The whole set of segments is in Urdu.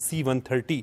C-130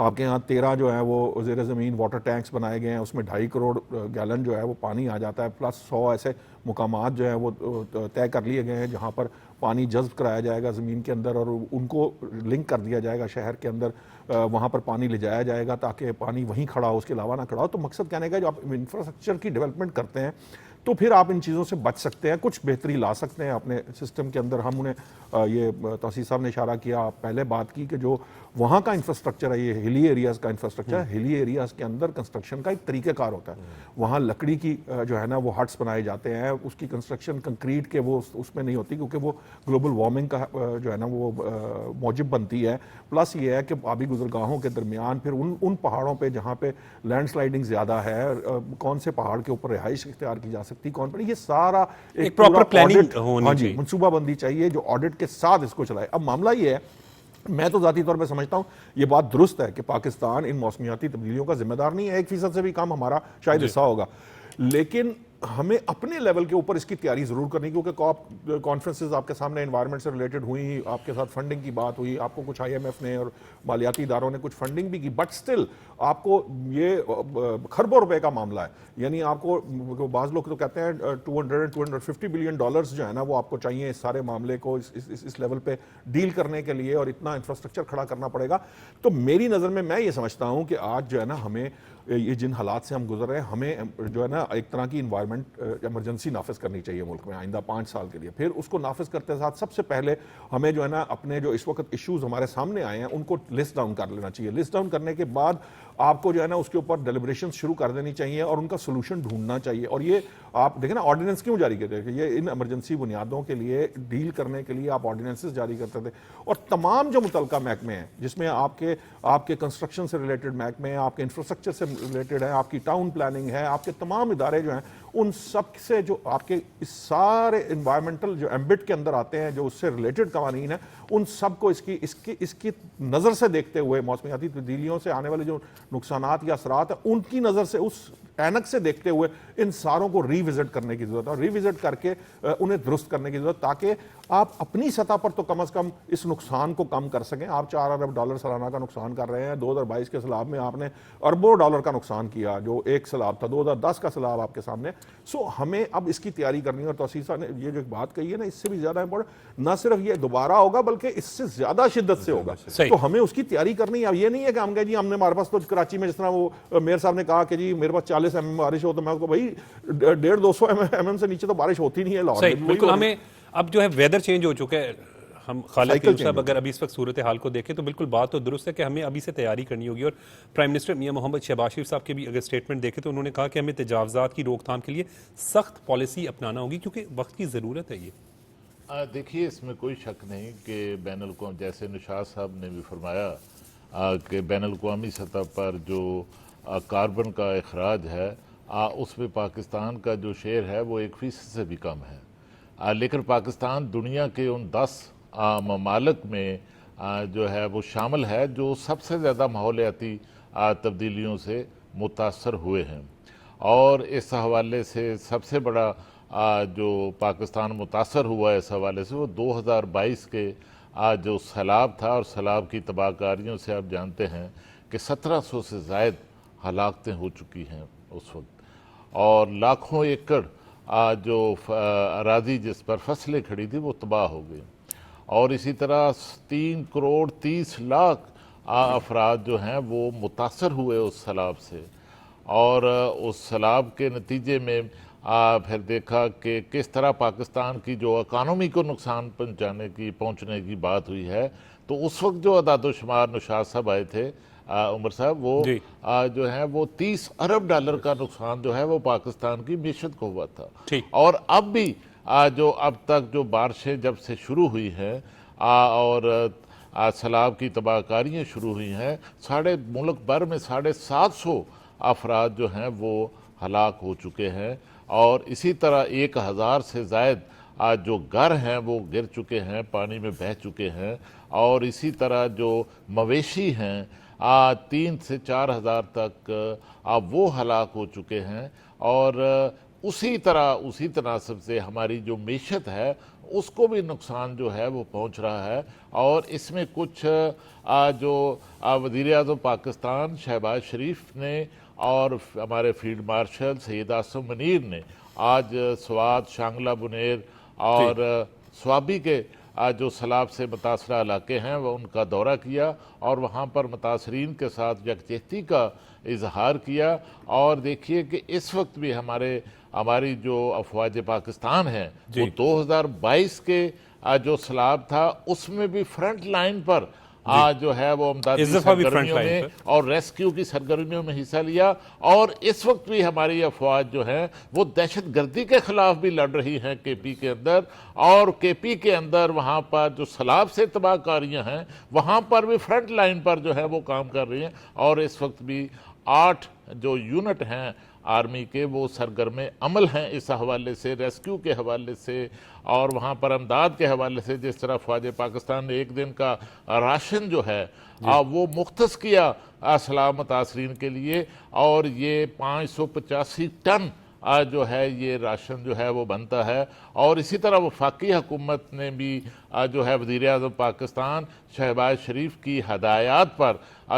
آپ کے یہاں 13 جو ہیں وہ زیر زمین واٹر ٹینکس بنائے گئے ہیں, اس میں 2.5 کروڑ گیلن جو ہے وہ پانی آ جاتا ہے, پلس 100 ایسے مقامات جو ہیں وہ طے کر لیے گئے ہیں جہاں پر پانی جذب کرایا جائے گا زمین کے اندر, اور ان کو لنک کر دیا جائے گا شہر کے اندر, وہاں پر پانی لے جایا جائے گا تاکہ پانی وہیں کھڑا ہو, اس کے علاوہ نہ کھڑا ہو. تو مقصد کہنے کا جو آپ انفراسٹرکچر کی ڈیولپمنٹ کرتے ہیں تو پھر آپ ان چیزوں سے بچ سکتے ہیں, کچھ بہتری لا سکتے ہیں اپنے سسٹم کے اندر. ہم انہیں یہ توسیع صاحب نے اشارہ کیا, پہلے بات کی کہ جو وہاں کا انفراسٹرکچر ہے, یہ ہلی ایریاز کا انفراسٹرکچر ہے, ہلی ایریاز کے اندر کنسٹرکشن کا ایک طریقہ کار ہوتا ہے. وہاں لکڑی کی جو ہے نا وہ ہٹس بنائے جاتے ہیں, اس کی کنسٹرکشن کنکریٹ کے وہ اس میں نہیں ہوتی کیونکہ وہ گلوبل وارمنگ کا جو ہے نا وہ موجب بنتی ہے. پلس یہ ہے کہ آبی گزرگاہوں کے درمیان پھر ان پہاڑوں پہ جہاں پہ لینڈ سلائڈنگ زیادہ ہے, کون سے پہاڑ کے اوپر رہائش اختیار کی جا سکتی, کون پر, یہ سارا ایک پراپر پلاننگ ہونی ہاں چاہیے, منصوبہ بندی چاہیے جو آڈٹ کے ساتھ اس کو چلائے. اب معاملہ یہ ہے, میں تو ذاتی طور پہ سمجھتا ہوں یہ بات درست ہے کہ پاکستان ان موسمیاتی تبدیلیوں کا ذمہ دار نہیں ہے, 1% سے بھی کم ہمارا شاید حصہ ہوگا, لیکن ہمیں اپنے لیول کے اوپر اس کی تیاری ضرور کرنی, کیونکہ کاپ کانفرنسز آپ کے سامنے انوائرمنٹ سے ریلیٹڈ ہوئی, آپ کے ساتھ فنڈنگ کی بات ہوئی, آپ کو کچھ IMF نے اور مالیاتی اداروں نے کچھ فنڈنگ بھی کی, بٹ سٹل آپ کو یہ کھربوں روپے کا معاملہ ہے. یعنی آپ کو بعض لوگ تو کہتے ہیں 250 بلین ڈالرز جو ہے نا وہ آپ کو چاہیے اس سارے معاملے کو اس لیول پہ ڈیل کرنے کے لیے, اور اتنا انفراسٹرکچر کھڑا کرنا پڑے گا. تو میری نظر میں یہ سمجھتا ہوں کہ آج جو ہے نا ہمیں یہ جن حالات سے ہم گزر رہے ہیں, ہمیں جو ہے نا ایک طرح کی انوائرمنٹ ایمرجنسی نافذ کرنی چاہیے ملک میں آئندہ 5 سال کے لیے. پھر اس کو نافذ کرتے ساتھ سب سے پہلے ہمیں جو ہے نا اپنے جو اس وقت ایشوز ہمارے سامنے آئے ہیں ان کو لسٹ ڈاؤن کر لینا چاہیے. لسٹ ڈاؤن کرنے کے بعد آپ کو جو ہے نا اس کے اوپر ڈیلیبریشن شروع کر دینی چاہیے اور ان کا سولوشن ڈھونڈنا چاہیے. اور یہ آپ دیکھیں نا آرڈیننس کیوں جاری کرتے تھے, یہ ان ایمرجنسی بنیادوں کے لیے ڈیل کرنے کے لیے آپ آرڈیننسز جاری کرتے تھے, اور تمام جو متعلقہ محکمے ہیں جس میں آپ کے کنسٹرکشن سے ریلیٹڈ محکمے ہیں, آپ کے انفراسٹرکچر سے ریلیٹڈ ہیں, آپ کی ٹاؤن پلاننگ ہے, آپ کے تمام ادارے جو ہیں ان سب سے جو آپ کے اس سارے انوائرمنٹل جو ایمبٹ کے اندر آتے ہیں جو اس سے ریلیٹڈ قوانین ہیں ان سب کو اس کی نظر سے دیکھتے ہوئے, موسمیاتی تبدیلیوں سے آنے والے جو نقصانات یا اثرات ہیں ان کی نظر سے, اس اینک سے دیکھتے ہوئے ان ساروں کو ری وزٹ کرنے کی ضرورت ہے, اور ری وزٹ کر کے انہیں درست کرنے کی ضرورت, تاکہ آپ اپنی سطح پر تو کم از کم اس نقصان کو کم کر سکیں. آپ $4 ارب سالانہ کا نقصان کر رہے ہیں, 2022 کے سیلاب میں آپ نے اربوں ڈالر کا نقصان کیا جو ایک سیلاب تھا, 2010 کا سیلاب آپ کے سامنے. سو ہمیں اب اس کی تیاری کرنی ہے, اور توسیع صاحب نے یہ جو بات کہی ہے نا اس سے بھی زیادہ امپورٹنٹ, نہ صرف یہ دوبارہ ہوگا بلکہ اس سے زیادہ شدت سے ہوگا. تو ہمیں اس کی تیاری کرنی ہے. اب یہ نہیں ہے کہ ہم کہیں جی ہم نے ہمارے پاس تو کراچی میں جس طرح وہ میئر صاحب نے کہا کہ جی میرے پاس 40 mm بارش ہو, تو میں اس کو بھائی 150-200 mm سے نیچے تو بارش ہوتی نہیں ہے لاہور میں. بالکل. ہمیں اب جو ہے ویدر چینج ہو چکا ہے, ہم خالد قیوم صاحب اگر ابھی اس وقت صورتحال کو دیکھیں تو بالکل بات تو درست ہے کہ ہمیں ابھی سے تیاری کرنی ہوگی. اور پرائم منسٹر میاں محمد شہباز شریف صاحب کے بھی اگر سٹیٹمنٹ دیکھیں تو انہوں نے کہا کہ ہمیں تجاوزات کی روک تھام کے لیے سخت پالیسی اپنانا ہوگی کیونکہ وقت کی ضرورت ہے. یہ دیکھیے اس میں کوئی شک نہیں کہ بین الاقوامی, جیسے نشاط صاحب نے بھی فرمایا کہ بین الاقوامی سطح پر جو کاربن کا اخراج ہے اس میں پاکستان کا جو شیئر ہے وہ 1% سے بھی کم ہے. لیکن پاکستان دنیا کے ان 10 ممالک میں جو ہے وہ شامل ہے جو سب سے زیادہ ماحولیاتی تبدیلیوں سے متاثر ہوئے ہیں, اور اس حوالے سے سب سے بڑا جو پاکستان متاثر ہوا ہے اس حوالے سے وہ 2022 کے جو سیلاب تھا, اور سیلاب کی تباہ کاریوں سے آپ جانتے ہیں کہ 1700 سے زائد ہلاکتیں ہو چکی ہیں اس وقت, اور لاکھوں ایکڑ جو اراضی جس پر فصلیں کھڑی تھی وہ تباہ ہو گئی, اور اسی طرح 3 کروڑ 30 لاکھ افراد جو ہیں وہ متاثر ہوئے اس سیلاب سے. اور اس سیلاب کے نتیجے میں پھر دیکھا کہ کس طرح پاکستان کی جو اکانومی کو نقصان پہنچنے کی بات ہوئی ہے. تو اس وقت جو اعداد و شمار نشاط صاحب آئے تھے عمر صاحب, وہ جو ہیں وہ $30 ارب کا نقصان جو ہے وہ پاکستان کی معیشت کو ہوا تھا. اور اب بھی جو اب تک جو بارشیں جب سے شروع ہوئی ہیں اور سیلاب کی تباہ کاریاں شروع ہوئی ہیں, ملک بھر میں 750 افراد جو ہیں وہ ہلاک ہو چکے ہیں, اور اسی طرح 1000 سے زائد جو گھر ہیں وہ گر چکے ہیں, پانی میں بہہ چکے ہیں, اور اسی طرح جو مویشی ہیں 3 سے 4 ہزار تک وہ ہلاک ہو چکے ہیں, اور اسی تناسب سے ہماری جو معیشت ہے اس کو بھی نقصان جو ہے وہ پہنچ رہا ہے. اور اس میں کچھ جو وزیر اعظم پاکستان شہباز شریف نے اور ہمارے فیلڈ مارشل سید عاصم منیر نے آج سوات، شانگلہ بنیر اور سوابی کے جو سیلاب سے متاثرہ علاقے ہیں وہ ان کا دورہ کیا اور وہاں پر متاثرین کے ساتھ یکجہتی کا اظہار کیا. اور دیکھیے کہ اس وقت بھی ہماری جو افواج پاکستان ہیں وہ 2022 کے جو سیلاب تھا اس میں بھی فرنٹ لائن پر جو ہے وہ امدادی سرگرمیوں میں اور ریسکیو کی سرگرمیوں میں حصہ لیا. اور اس وقت بھی ہماری افواج جو ہیں وہ دہشت گردی کے خلاف بھی لڑ رہی ہیں کے پی کے اندر. اور کے پی کے اندر وہاں پر جو سیلاب سے تباہ کاریاں ہیں وہاں پر بھی فرنٹ لائن پر جو ہے وہ کام کر رہی ہیں. اور اس وقت بھی 8 جو یونٹ ہیں آرمی کے وہ سرگرم عمل ہیں اس حوالے سے، ریسکیو کے حوالے سے اور وہاں پر امداد کے حوالے سے. جس طرح فوج پاکستان نے 1 دن کا راشن جو ہے وہ مختص کیا سیلاب متاثرین کے لیے اور یہ 585 ٹن جو ہے یہ راشن جو ہے وہ بنتا ہے. اور اسی طرح وفاقی حکومت نے بھی جو ہے وزیر اعظم پاکستان شہباز شریف کی ہدایات پر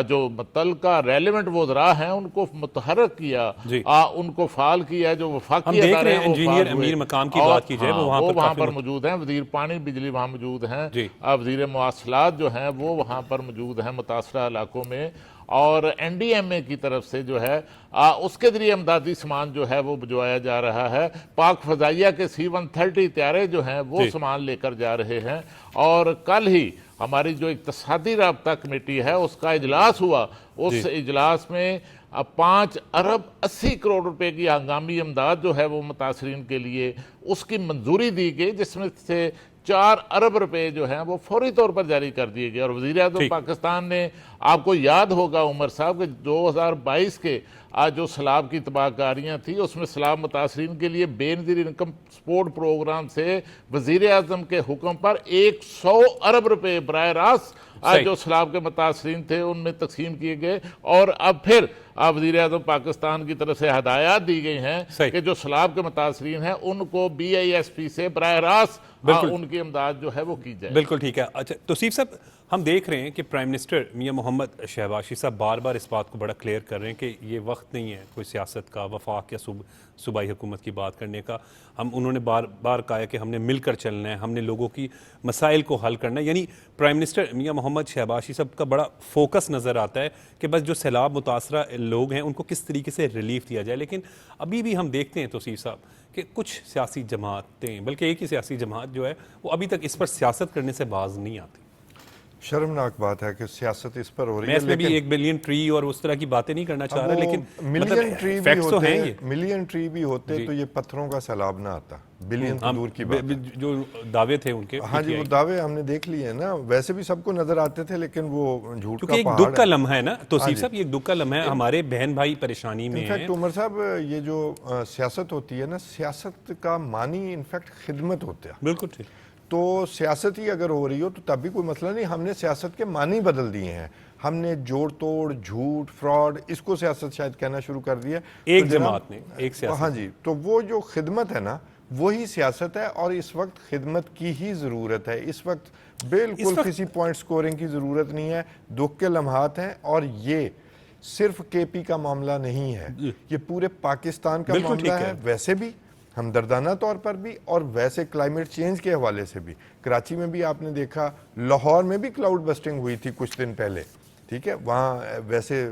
جو متعلقہ ریلیونٹ وزراء ہیں ان کو متحرک کیا، ان کو فعال کیا. جو وفاقی ادارے ہیں انجینئر امیر مقام کی بات کی جائے وہ وہاں پر موجود ہیں، وزیر پانی بجلی وہاں موجود ہیں، وزیر مواصلات جو ہیں وہ وہاں پر موجود ہیں متاثرہ علاقوں میں. اور این ڈی ایم اے کی طرف سے جو ہے اس کے ذریعے امدادی سامان جو ہے وہ بھجوایا جا رہا ہے. پاک فضائیہ کے C-130 طیارے جو ہیں وہ سامان لے کر جا رہے ہیں. اور کل ہی ہماری جو اقتصادی رابطہ کمیٹی ہے اس کا اجلاس ہوا. اس اجلاس میں 5 ارب 80 کروڑ روپے کی ہنگامی امداد جو ہے وہ متاثرین کے لیے اس کی منظوری دی گئی، جس میں سے 4 ارب روپے جو ہیں وہ فوری طور پر جاری کر دیے گئے. اور وزیر اعظم پاکستان نے، آپ کو یاد ہوگا عمر صاحب، کہ 2022 کے جو سیلاب کی تباہ کاریاں تھیں اس میں سیلاب متاثرین کے لیے بے نظیر انکم سپورٹ پروگرام سے وزیر اعظم کے حکم پر 100 ارب روپے براہ راست جو سیلاب کے متاثرین تھے ان میں تقسیم کیے گئے. اور اب پھر وزیر اعظم پاکستان کی طرف سے ہدایات دی گئی ہیں کہ جو سیلاب کے متاثرین ہیں ان کو BISP سے براہ راست ان کی امداد جو ہے وہ کی جائے. بالکل ٹھیک ہے. اچھا توصیف صاحب، ہم دیکھ رہے ہیں کہ پرائم منسٹر میاں محمد شہباز شریف صاحب بار بار اس بات کو بڑا کلیئر کر رہے ہیں کہ یہ وقت نہیں ہے کوئی سیاست کا، وفاق یا صوبائی حکومت کی بات کرنے کا. انہوں نے بار بار کہا کہ ہم نے مل کر چلنا ہے، ہم نے لوگوں کی مسائل کو حل کرنا ہے. یعنی پرائم منسٹر میاں محمد شہباز شریف صاحب کا بڑا فوکس نظر آتا ہے کہ بس جو سیلاب متاثرہ لوگ ہیں ان کو کس طریقے سے ریلیف دیا جائے. لیکن ابھی بھی ہم دیکھتے ہیں توصیف صاحب کہ کچھ سیاسی جماعتیں، بلکہ ایک ہی سیاسی جماعت جو ہے وہ ابھی تک اس پر سیاست کرنے سے باز نہیں آتی. شرمناک بات ہے کہ سیاست اس پر ہو رہی ہے. میں اس میں بھی 1 بلین ٹری اور اس طرح کی باتیں نہیں کرنا چاہ رہا، لیکن ملین ٹری بھی ہوتے تو یہ پتھروں کا سیلاب نہ آتا. بلین تو دور کی بات، جو دعوے تھے ان کے. ہاں جی، وہ دعوے ہم نے دیکھ لیے ہیں نا. ویسے بھی سب کو نظر آتے تھے لیکن وہ جھوٹ کا پہاڑ ہے. ایک دکھ کا لمحہ ہے نا توصیف صاحب، یہ ایک دکھ کا لمحہ ہے. ہمارے بہن بھائی پریشانی میں ہیں. انفیکٹ عمر صاحب، یہ جو سیاست ہوتی ہے نا، سیاست کا معنی انفیکٹ خدمت ہوتا ہے. بالکل ٹھیک. تو سیاست ہی اگر ہو رہی ہو تو تب بھی کوئی مسئلہ نہیں. ہم نے سیاست کے معنی بدل دیے ہیں. ہم نے جوڑ توڑ، جھوٹ، فراڈ، اس کو سیاست شاید کہنا شروع کر دیا ایک جماعت نے، ایک سیاست. ہاں جی، تو وہ جو خدمت ہے نا وہی سیاست ہے. اور اس وقت خدمت کی ہی ضرورت ہے. اس وقت بالکل کسی پوائنٹ سکورنگ کی ضرورت نہیں ہے. دکھ کے لمحات ہیں. اور یہ صرف کے پی کا معاملہ نہیں ہے، یہ پورے پاکستان کا معاملہ ہے. ویسے بھی ہمدردانہ طور پر بھی اور ویسے کلائمیٹ چینج کے حوالے سے بھی. کراچی میں بھی آپ نے دیکھا، لاہور میں بھی کلاؤڈ بسٹنگ ہوئی تھی کچھ دن پہلے، ٹھیک ہے. وہاں ویسے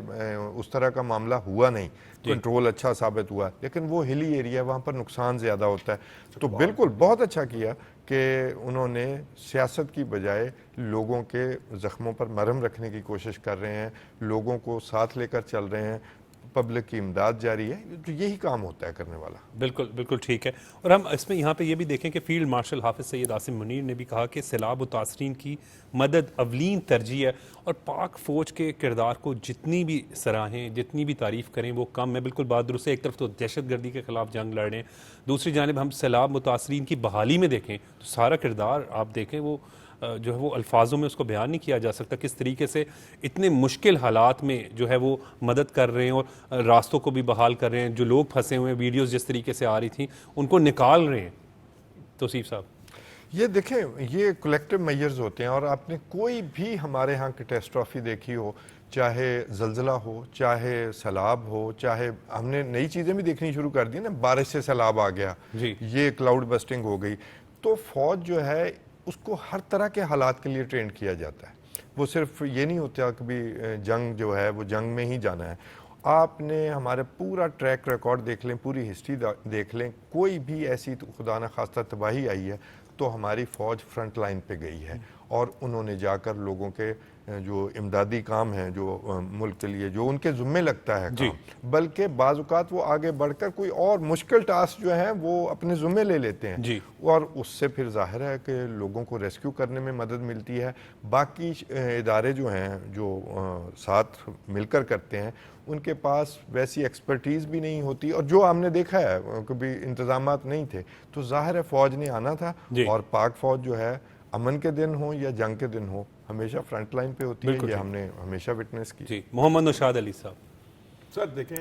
اس طرح کا معاملہ ہوا نہیں، کنٹرول اچھا ثابت ہوا، لیکن وہ ہلی ایریا وہاں پر نقصان زیادہ ہوتا ہے. تو بالکل بہت اچھا کیا کہ انہوں نے سیاست کی بجائے لوگوں کے زخموں پر مرہم رکھنے کی کوشش کر رہے ہیں، لوگوں کو ساتھ لے کر چل رہے ہیں. پبلک کی امداد جاری ہے. تو یہی کام ہوتا ہے کرنے والا. بالکل بالکل ٹھیک ہے. اور ہم اس میں یہاں پہ یہ بھی دیکھیں کہ فیلڈ مارشل حافظ سید عاصم منیر نے بھی کہا کہ سیلاب متاثرین کی مدد اولین ترجیح ہے اور پاک فوج کے کردار کو جتنی بھی سراہیں، جتنی بھی تعریف کریں وہ کم ہے. بالکل بات درست ہے. ایک طرف تو دہشت گردی کے خلاف جنگ لڑ رہے ہیں، دوسری جانب ہم سیلاب متاثرین کی بحالی میں دیکھیں تو سارا کردار آپ دیکھیں وہ جو ہے وہ الفاظوں میں اس کو بیان نہیں کیا جا سکتا کس طریقے سے اتنے مشکل حالات میں جو ہے وہ مدد کر رہے ہیں اور راستوں کو بھی بحال کر رہے ہیں. جو لوگ پھنسے ہوئے ہیں ویڈیوز جس طریقے سے آ رہی تھیں ان کو نکال رہے ہیں. توصیف صاحب یہ دیکھیں یہ کلیکٹیو میئرز ہوتے ہیں اور آپ نے کوئی بھی ہمارے ہاں کیٹاسٹرافی دیکھی ہو, چاہے زلزلہ ہو, چاہے سیلاب ہو, چاہے ہم نے نئی چیزیں بھی دیکھنی شروع کر دی نا, بارش سے سیلاب آ گیا, یہ کلاؤڈ بسٹنگ ہو گئی. تو فوج جو ہے اس کو ہر طرح کے حالات کے لیے ٹرین کیا جاتا ہے. وہ صرف یہ نہیں ہوتا کہ بھی جنگ جو ہے وہ جنگ میں ہی جانا ہے. آپ نے ہمارے پورا ٹریک ریکارڈ دیکھ لیں, پوری ہسٹری دیکھ لیں, کوئی بھی ایسی خدا نہ خواستہ تباہی آئی ہے تو ہماری فوج فرنٹ لائن پہ گئی ہے اور انہوں نے جا کر لوگوں کے جو امدادی کام ہیں جو ملک کے لیے جو ان کے ذمے لگتا ہے کام, بلکہ بعض اوقات وہ آگے بڑھ کر کوئی اور مشکل ٹاسک جو ہیں وہ اپنے ذمے لے لیتے ہیں اور اس سے پھر ظاہر ہے کہ لوگوں کو ریسکیو کرنے میں مدد ملتی ہے. باقی ادارے جو ہیں جو ساتھ مل کر کرتے ہیں ان کے پاس ویسی ایکسپرٹیز بھی نہیں ہوتی اور جو ہم نے دیکھا ہے کبھی انتظامات نہیں تھے. تو ظاہر ہے فوج نے آنا تھا اور پاک فوج جو ہے امن کے دن ہو یا جنگ کے دن ہو ہمیشہ فرنٹ لائن پہ ہوتی ہے. یہ ہم نے ہمیشہ وٹنس کی. محمد نوشاد علی صاحب سر دیکھیں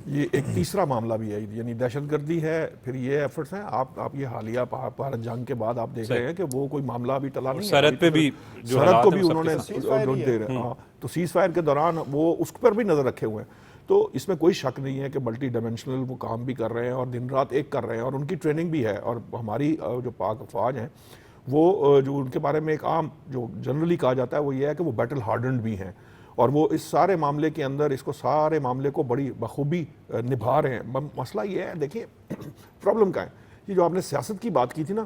یہ ایک تیسرا معاملہ بھی ہے, یعنی دہشت گردی ہے, پھر یہ ایفرٹس ہیں. آپ یہ حالیہ بھارت جنگ کے بعد آپ دیکھ رہے ہیں کہ وہ کوئی معاملہ ابھی ٹلا نہیں ہے. سرحد پہ بھی سرحد کو بھی انہوں نے دے رہے ہیں, تو سیز فائر کے دوران وہ اس پر بھی نظر رکھے ہوئے ہیں. تو اس میں کوئی شک نہیں ہے کہ ملٹی ڈائمینشنل وہ کام بھی کر رہے ہیں اور دن رات ایک کر رہے ہیں اور ان کی ٹریننگ بھی ہے. اور ہماری جو پاک فوج ہیں وہ جو ان کے بارے میں ایک عام جو جنرلی کہا جاتا ہے وہ یہ ہے کہ وہ بیٹل ہارڈنڈ بھی ہیں اور وہ اس سارے معاملے کے اندر اس کو سارے معاملے کو بڑی بخوبی نبھا رہے ہیں. مسئلہ یہ ہے دیکھیں پرابلم کا ہے یہ جو آپ نے سیاست کی بات کی تھی نا,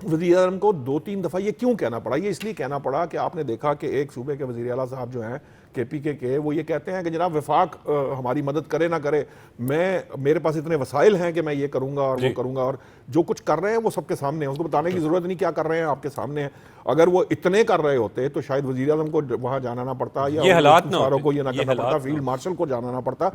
وزیر اعظم کو 2-3 دفعہ یہ کیوں کہنا پڑا؟ یہ اس لیے کہنا پڑا کہ آپ نے دیکھا کہ ایک صوبے کے وزیر اعلیٰ صاحب جو ہیں کے پی کے وہ یہ کہتے ہیں کہ جناب وفاق ہماری مدد کرے نہ کرے, میرے پاس اتنے وسائل ہیں کہ میں یہ کروں گا اور وہ کروں گا, اور جو کچھ کر رہے ہیں وہ سب کے سامنے ہے, اس کو بتانے کی ضرورت نہیں کیا کر رہے ہیں, آپ کے سامنے ہیں. اگر وہ اتنے کر رہے ہوتے تو شاید وزیر اعظم کو وہاں جانا نہ پڑتا یا ساروں کو یہ نہ کرنا پڑتا, فیلڈ مارشل کو جانا نہ پڑتا.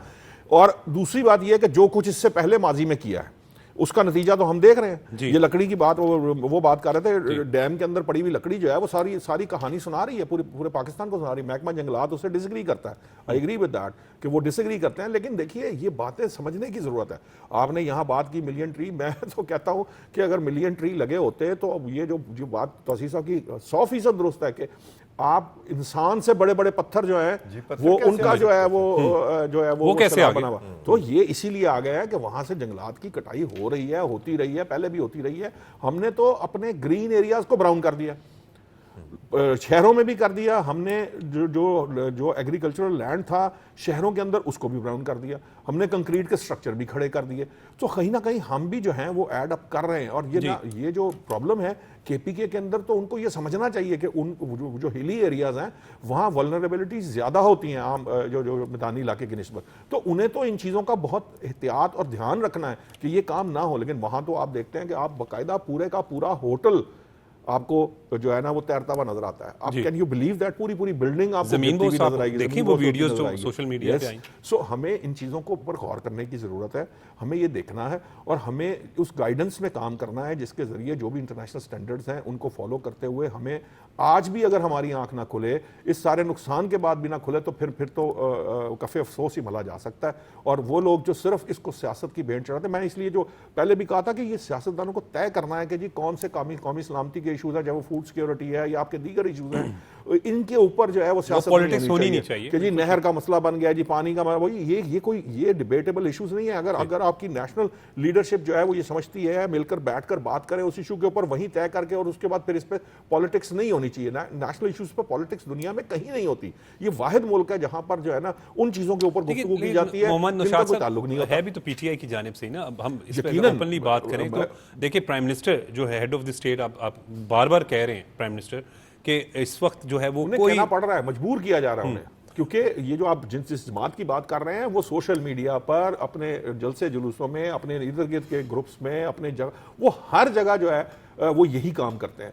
اور دوسری بات یہ ہے کہ جو کچھ اس سے پہلے ماضی میں کیا ہے اس کا نتیجہ تو ہم دیکھ رہے ہیں. یہ لکڑی کی بات وہ بات کر رہے تھے, ڈیم کے اندر پڑی ہوئی لکڑی جو ہے وہ ساری کہانی سنا رہی ہے, پورے پاکستان کو سنا رہی ہے. محکمہ جنگلات اس سے ڈس ایگری کرتا ہے, آئی ایگری ود دیٹ کہ وہ ڈس ایگری کرتے ہیں. لیکن دیکھیے یہ باتیں سمجھنے کی ضرورت ہے. آپ نے یہاں بات کی ملین ٹری, میں تو کہتا ہوں کہ اگر ملین ٹری لگے ہوتے تو یہ جو بات توسیع صاحب کی 100% درست ہے کہ آپ انسان سے بڑے بڑے پتھر جو ہیں وہ ان کا جو ہے وہ کیسے بنا ہوا. تو یہ اسی لیے آ گیا ہے کہ وہاں سے جنگلات کی کٹائی ہو رہی ہے, ہوتی رہی ہے, پہلے بھی ہوتی رہی ہے. ہم نے تو اپنے گرین ایریاز کو براؤن کر دیا, شہروں میں بھی کر دیا ہم نے. جو ایگریکلچرل لینڈ تھا شہروں کے اندر اس کو بھی براؤن کر دیا ہم نے, کنکریٹ کے سٹرکچر بھی کھڑے کر دیے. تو کہیں نہ کہیں ہم بھی جو ہیں وہ ایڈ اپ کر رہے ہیں. اور یہ جو پرابلم ہے کے پی کے اندر, تو ان کو یہ سمجھنا چاہیے کہ ان جو ہلی ایریاز ہیں وہاں ولنریبلٹیز زیادہ ہوتی ہیں عام جو میدانی علاقے کی نسبت. تو انہیں تو ان چیزوں کا بہت احتیاط اور دھیان رکھنا ہے کہ یہ کام نہ ہو. لیکن وہاں تو آپ دیکھتے ہیں کہ آپ باقاعدہ پورے کا پورا ہوٹل آپ کو جو ہے نا وہ تیرتا ہوا نظر آتا ہے. آپ کین یو بلیو دیٹ پوری بلڈنگ آپ کو نظر آئے گی. دیکھیں وہ ویڈیوز جو سوشل میڈیا پہ آئیں. سو ہمیں ان چیزوں کو اوپر غور کرنے کی ضرورت ہے, ہمیں یہ دیکھنا ہے اور ہمیں اس گائیڈنس میں کام کرنا ہے جس کے ذریعے جو بھی انٹرنیشنل سٹینڈرڈز ہیں ان کو فالو کرتے ہوئے ہمیں آج بھی اگر ہماری آنکھ نہ کھلے, اس سارے نقصان کے بعد بھی نہ کھلے, تو پھر تو کفِ افسوس ہی ملا جا سکتا ہے. اور وہ لوگ جو صرف اس کو سیاست کی بینٹ چڑھاتے ہیں, میں اس لیے جو پہلے بھی کہا تھا کہ یہ سیاستدانوں کو طے کرنا ہے کہ جی کون سے قومی سلامتی کے ایشوز ہیں, چاہے وہ فوڈ سیکورٹی ہے یا آپ کے دیگر ایشوز ہیں, ان کے اوپر جو ہے وہ سیاست ہونی نہیں چاہیے کہ جی نہر کا مسئلہ بن گیا, جی پانی کا یہ ڈیبیٹیبل ایشوز نہیں ہے. اگر آپ کی نیشنل لیڈرشپ جو ہے وہ یہ سمجھتی ہے مل کر بیٹھ کر بات کریں اس ایشو کے اوپر, وہیں طے کر کے, اور اس کے بعد پھر اس پہ پالیٹکس نہیں ہونی چاہیے. نیشنل ایشوز پہ پالیٹکس دنیا میں کہیں نہیں ہوتی. یہ واحد ملک ہے جہاں پر جو ہے نا ان چیزوں کے اوپر گفتگو کی جاتی ہے, محمد نوشاد کوئی تعلق نہیں ہوتا. ہے بھی تو پی ٹی آئی کی جانب سے نا. اب ہم اس پہ اوپنلی بات کریں تو دیکھیں پرائم منسٹر جو ہے ہیڈ آف دی اسٹیٹ, آپ بار بار کہہ رہے ہیں پرائم منسٹر کہ اس وقت جو ہے وہ کوئی کہنا پڑ رہا ہے, مجبور کیا جا رہا ہے انہیں, کیونکہ یہ جو آپ جس جماعت کی بات کر رہے ہیں وہ سوشل میڈیا پر اپنے جلسے جلوسوں میں, اپنے ارد گرد کے گروپس میں, اپنے جگہ وہ ہر جگہ جو ہے وہ یہی کام کرتے ہیں.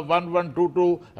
1122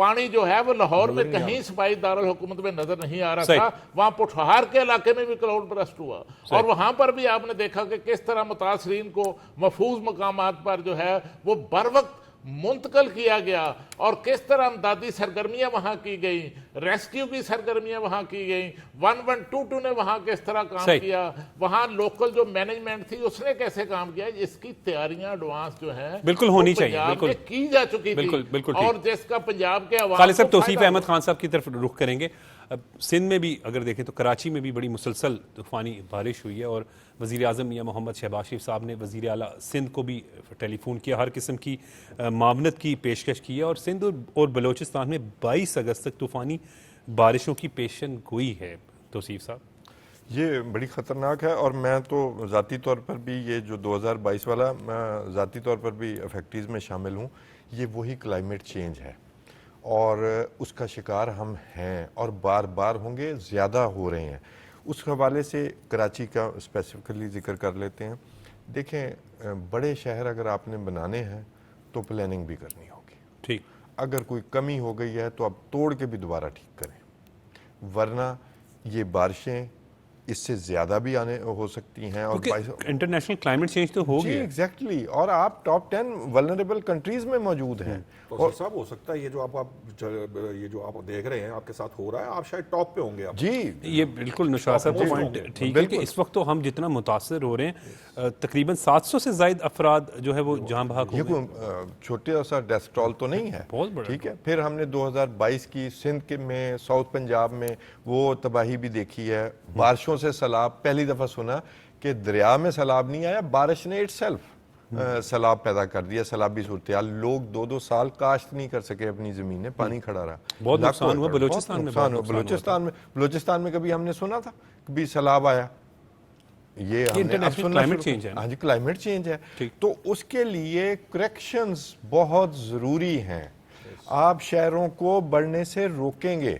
پانی جو ہے وہ لاہور میں کہیں صوبائی دارالحکومت میں نظر نہیں آ رہا صحیح. تھا. وہاں پٹھوہار کے علاقے میں بھی کلاؤڈ برسٹ ہوا اور وہاں پر بھی آپ نے دیکھا کہ کس طرح متاثرین کو محفوظ مقامات پر جو ہے وہ بر وقت منتقل کیا گیا اور کس طرح امدادی سرگرمیاں وہاں کی گئیں, ریسکیو کی سرگرمیاں وہاں کی گئیں, 1122 نے وہاں کس طرح کام صحیح. کیا, وہاں لوکل جو مینجمنٹ تھی اس نے کیسے کام کیا, اس کی تیاریاں ایڈوانس جو ہیں بالکل ہونی وہ چاہیے, پنجاب بالکل میں کی جا چکی بالکل تھی بالکل ٹھیک. اور جس کا پنجاب کے عوام خالد صاحب کو توصیف فائدہ احمد خان صاحب کی طرف رخ کریں گے. اب سندھ میں بھی اگر دیکھیں تو کراچی میں بھی بڑی مسلسل طوفانی بارش ہوئی ہے اور وزیر اعظم میاں محمد شہباز شریف صاحب نے وزیر اعلیٰ سندھ کو بھی ٹیلی فون کیا, ہر قسم کی معاونت کی پیشکش کی ہے اور سندھ اور بلوچستان میں 22 اگست تک طوفانی بارشوں کی پیشن گوئی ہے. توصیف صاحب یہ بڑی خطرناک ہے اور میں تو ذاتی طور پر بھی یہ جو 2022 والا میں ذاتی طور پر بھی افیکٹیز میں شامل ہوں. یہ وہی کلائمیٹ چینج ہے اور اس کا شکار ہم ہیں اور بار بار ہوں گے, زیادہ ہو رہے ہیں. اس حوالے سے کراچی کا اسپیسیفکلی ذکر کر لیتے ہیں. دیکھیں بڑے شہر اگر آپ نے بنانے ہیں تو پلاننگ بھی کرنی ہوگی. ٹھیک, اگر کوئی کمی ہو گئی ہے تو آپ توڑ کے بھی دوبارہ ٹھیک کریں, ورنہ یہ بارشیں اس سے زیادہ بھی آنے ہو سکتی ہیں. اور انٹرنیشنل کلائمیٹ چینج تو ہو جی گیا ایگزیکٹلی, اور آپ ٹاپ 10 ولنریبل کنٹریز میں موجود ہیں. اور صاحب ہو سکتا ہے یہ جو آپ دیکھ رہے ہیں آپ کے ساتھ ہو رہا ہے, آپ شاید ٹاپ پہ ہوں گے. جی یہ بالکل نشاط صاحب کا پوائنٹ ٹھیک ہے کہ اس وقت تو ہم جتنا متاثر ہو رہے ہیں تقریباً 700 سے زائد افراد جو ہے وہ جاں بحق یہ ہو گئے. کوئی چھوٹا سا ڈیسٹرول تو نہیں ہے, بہت بڑا. ٹھیک ہے. پھر ہم نے 2022 کی سندھ میں ساؤتھ پنجاب میں وہ تباہی بھی دیکھی ہے. بارشوں سے سیلاب, پہلی دفعہ سنا کہ دریا میں سیلاب نہیں آیا, بارش نے اٹ سیلف سیلاب پیدا کر دیا, سیلابی صورتحال. لوگ 2-2 سال کاشت نہیں کر سکے اپنی زمینیں, پانی کھڑا رہا. بہت نقصان ہوا بلوچستان میں. بلوچستان میں کبھی ہم نے سنا تھا کبھی سیلاب آیا. یہ ہم نے اب سننا کلائمیٹ چینج ہے. ہاں جی, کلائمیٹ چینج ہے. تو اس کے لیے کریکشنز بہت ضروری ہیں. آپ شہروں کو بڑھنے سے روکیں گے,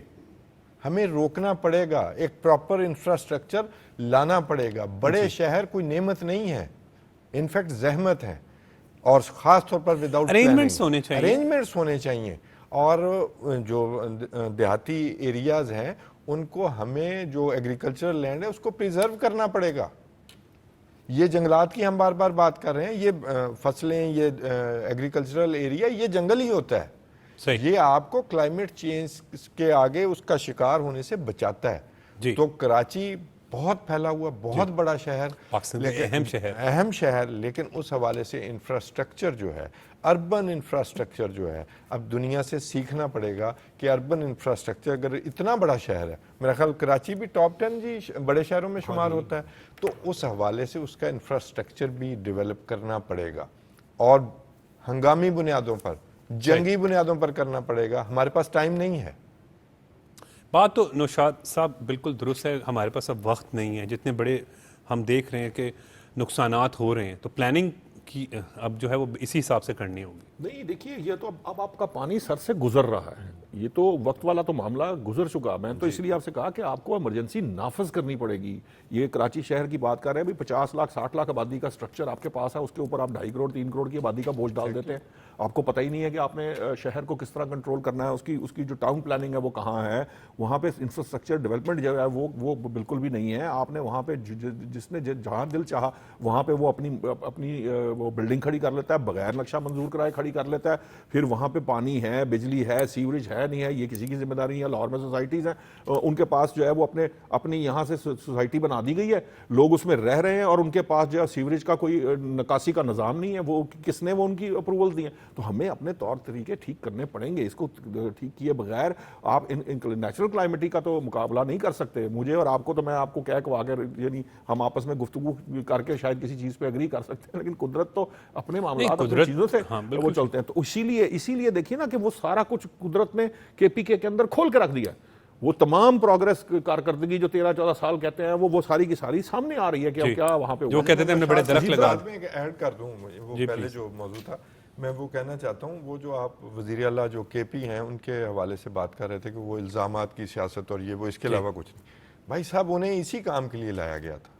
ہمیں روکنا پڑے گا, ایک پراپر انفراسٹرکچر لانا پڑے گا. بڑے شہر کوئی نعمت نہیں ہے, انفیکٹ زحمت ہے, اور خاص طور پر وداؤٹ ارینجمنٹس ہونے چاہیے. ارینجمنٹس ہونے چاہیے. اور جو دیہاتی ایریاز ہیں ان کو ہمیں جو ایگریکلچرل لینڈ ہے اس کو پریزرو کرنا پڑے گا. یہ جنگلات کی ہم بار بار بات کر رہے ہیں, یہ فصلیں, یہ ایگریکلچرل ایریا, یہ جنگل ہی ہوتا ہے. یہ آپ کو کلائمیٹ چینج کے آگے اس کا شکار ہونے سے بچاتا ہے. تو کراچی بہت پھیلا ہوا, بہت بڑا شہر, اہم شہر, لیکن اس حوالے سے انفراسٹرکچر جو ہے, اربن انفراسٹرکچر جو ہے, اب دنیا سے سیکھنا پڑے گا کہ اربن انفراسٹرکچر اگر اتنا بڑا شہر ہے, میرا خیال کراچی بھی ٹاپ 10 جی بڑے شہروں میں شمار ہوتا ہے, تو اس حوالے سے اس کا انفراسٹرکچر بھی ڈیولپ کرنا پڑے گا. اور ہنگامی بنیادوں پر, جنگی بنیادوں پر کرنا پڑے گا. ہمارے پاس ٹائم نہیں ہے. بات تو نوشاد صاحب بالکل درست ہے, ہمارے پاس اب وقت نہیں ہے. جتنے بڑے ہم دیکھ رہے ہیں کہ نقصانات ہو رہے ہیں تو پلاننگ کی اب جو ہے وہ اسی حساب سے کرنی ہوگی. نہیں دیکھیے, یہ تو اب آپ کا پانی سر سے گزر رہا ہے, یہ تو وقت والا تو معاملہ گزر چکا. میں تو اس لیے آپ سے کہا کہ آپ کو ایمرجنسی نافذ کرنی پڑے گی. یہ کراچی شہر کی بات کر رہے ہیں, 50 لاکھ 60 لاکھ آبادی کا سٹرکچر آپ کے پاس ہے, اس کے اوپر آپ 2.5 کروڑ 3 کروڑ کی آبادی کا بوجھ ڈال دیتے ہیں. آپ کو پتہ ہی نہیں ہے کہ آپ نے شہر کو کس طرح کنٹرول کرنا ہے, اس کی جو ٹاؤن پلاننگ ہے وہ کہاں ہے, وہاں پہ انفراسٹرکچر ڈیولپمنٹ جو ہے وہ بالکل بھی نہیں ہے. آپ نے وہاں پہ جس نے جہاں دل چاہا وہاں پہ وہ اپنی وہ بلڈنگ کھڑی کر لیتا ہے, بغیر نقشہ منظور کرائے کھڑی کر لیتا ہے. پھر وہاں پہ پانی ہے, بجلی ہے, سیوریج ہے نہیں ہے, یہ کسی کی ذمہ داری ہے. لاہور میں سوسائٹیز ہیں, ان کے پاس جو ہے وہ اپنی یہاں سے سوسائٹی بنا دی گئی ہے, لوگ اس میں رہ رہے ہیں, اور ان کے پاس جو ہے سیوریج کا کوئی نکاسی کا نظام نہیں ہے. وہ کس نے وہ ان کی اپروول دی ہیں؟ تو ہمیں اپنے طور طریقے ٹھیک کرنے پڑیں گے. اس کو ٹھیک کیے بغیر آپ نیچرل کلائمیٹی کا تو مقابلہ نہیں کر سکتے. مجھے اور آپ کو تو میں آپ کو کہہ کے یعنی ہم آپس میں گفتگو کر کے شاید کسی چیز پہ اگری کر سکتے ہیں, لیکن قدرت تو اپنے معاملات اپنی چیزوں سے وہ چلتے ہیں. تو اسی لیے دیکھیے نا کہ وہ سارا کچھ قدرت نے KPK کے اندر کھول کے رکھ دیا. وہ تمام پروگرس کارکردگی جو 13-14 سال کہتے ہیں وہ ساری کی ساری سامنے آ رہی ہے کہ اب کیا وہاں پہ جو کہتے تھے ہم نے بڑے درخت لگا. میں ایڈ کر دوں, وہ پہلے جو موضوع تھا میں وہ کہنا چاہتا ہوں. وہ جو آپ وزیر اعلیٰ جو KP ہیں ان کے حوالے سے بات کر رہے تھے کہ وہ الزامات کی سیاست اور یہ وہ, اس کے علاوہ کچھ نہیں. بھائی صاحب انہیں اسی کام کے لیے لایا گیا تھا.